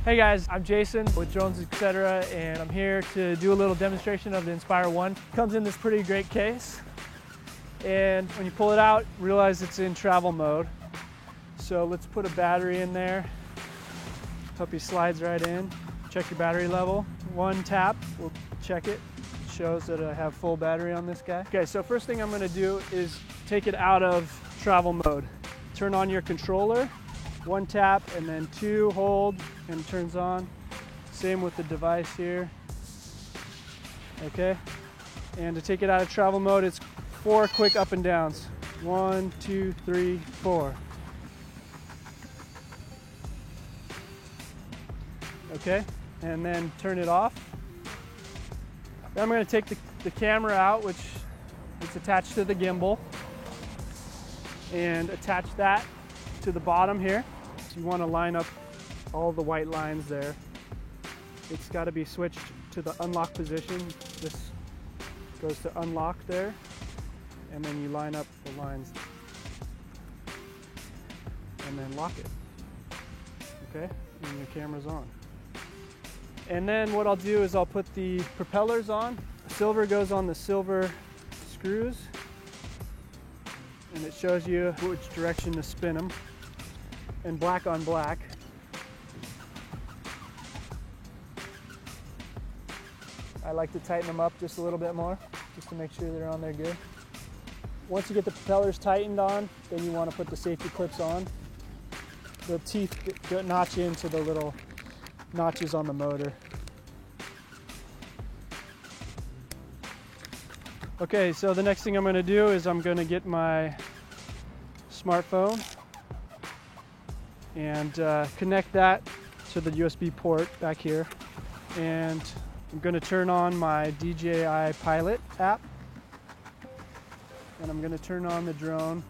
Hey guys, I'm Jason with Drones Etc. and I'm here to do a little demonstration of the Inspire 1. It comes in this pretty great case, and when you pull it out, realize it's in travel mode. So let's put a battery in there. Puppy slides right in. Check your battery level. One tap will check it. It shows that I have full battery on this guy. Okay, so first thing I'm going to do is take it out of travel mode. Turn on your controller. One tap and then two, hold, and it turns on. Same with the device here. Okay, and to take it out of travel mode, it's 4 quick up and downs. 1, 2, 3, 4. Okay, and then turn it off. Then I'm going to take the camera out, which is attached to the gimbal, and attach that to the bottom here. So you want to line up all the white lines there. It's got to be switched to the unlock position. This goes to unlock there, and then you line up the lines and then lock it. Okay, and your camera's on. And then what I'll do is I'll put the propellers on. Silver goes on the silver screws, and it shows you which direction to spin them. And black on black. I like to tighten them up just a little bit more, just to make sure they're on there good. Once you get the propellers tightened on, then you want to put the safety clips on. The teeth notch into the little notches on the motor. Okay, so the next thing I'm going to do is I'm going to get my smartphone and connect that to the USB port back here. And I'm going to turn on my DJI Pilot app. And I'm going to turn on the drone.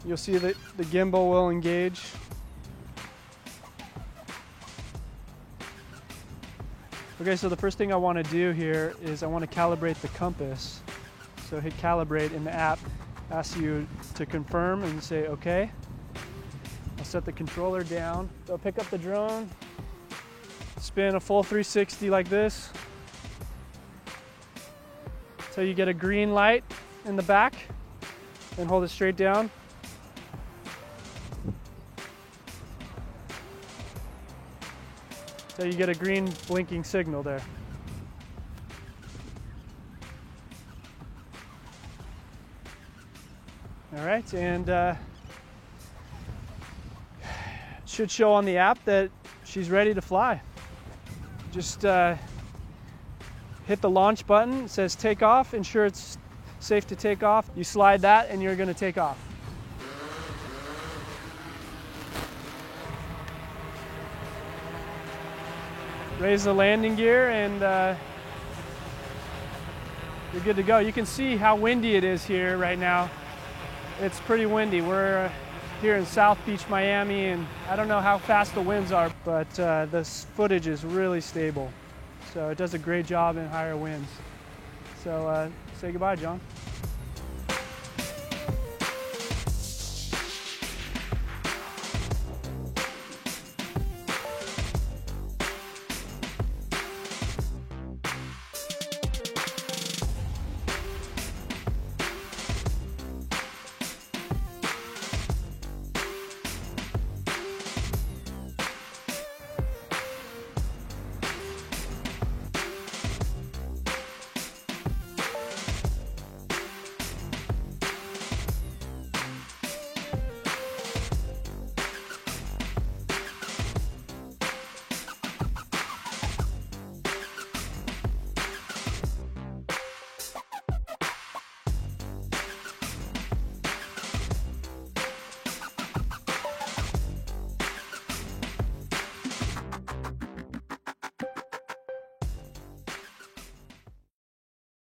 You'll see that the gimbal will engage. Okay, so the first thing I want to do here is I want to calibrate the compass. So hit calibrate in the app. Asks you to confirm and say okay. I'll set the controller down. So pick up the drone, spin a full 360 like this so you get a green light in the back, and hold it straight down. So you get a green blinking signal there. All right, and it should show on the app that she's ready to fly. Just hit the launch button. It says take off, ensure it's safe to take off. You slide that and you're going to take off. Raise the landing gear and you're good to go. You can see how windy it is here right now. It's pretty windy. We're here in South Beach, Miami, and I don't know how fast the winds are, but this footage is really stable. So it does a great job in higher winds. So say goodbye, John.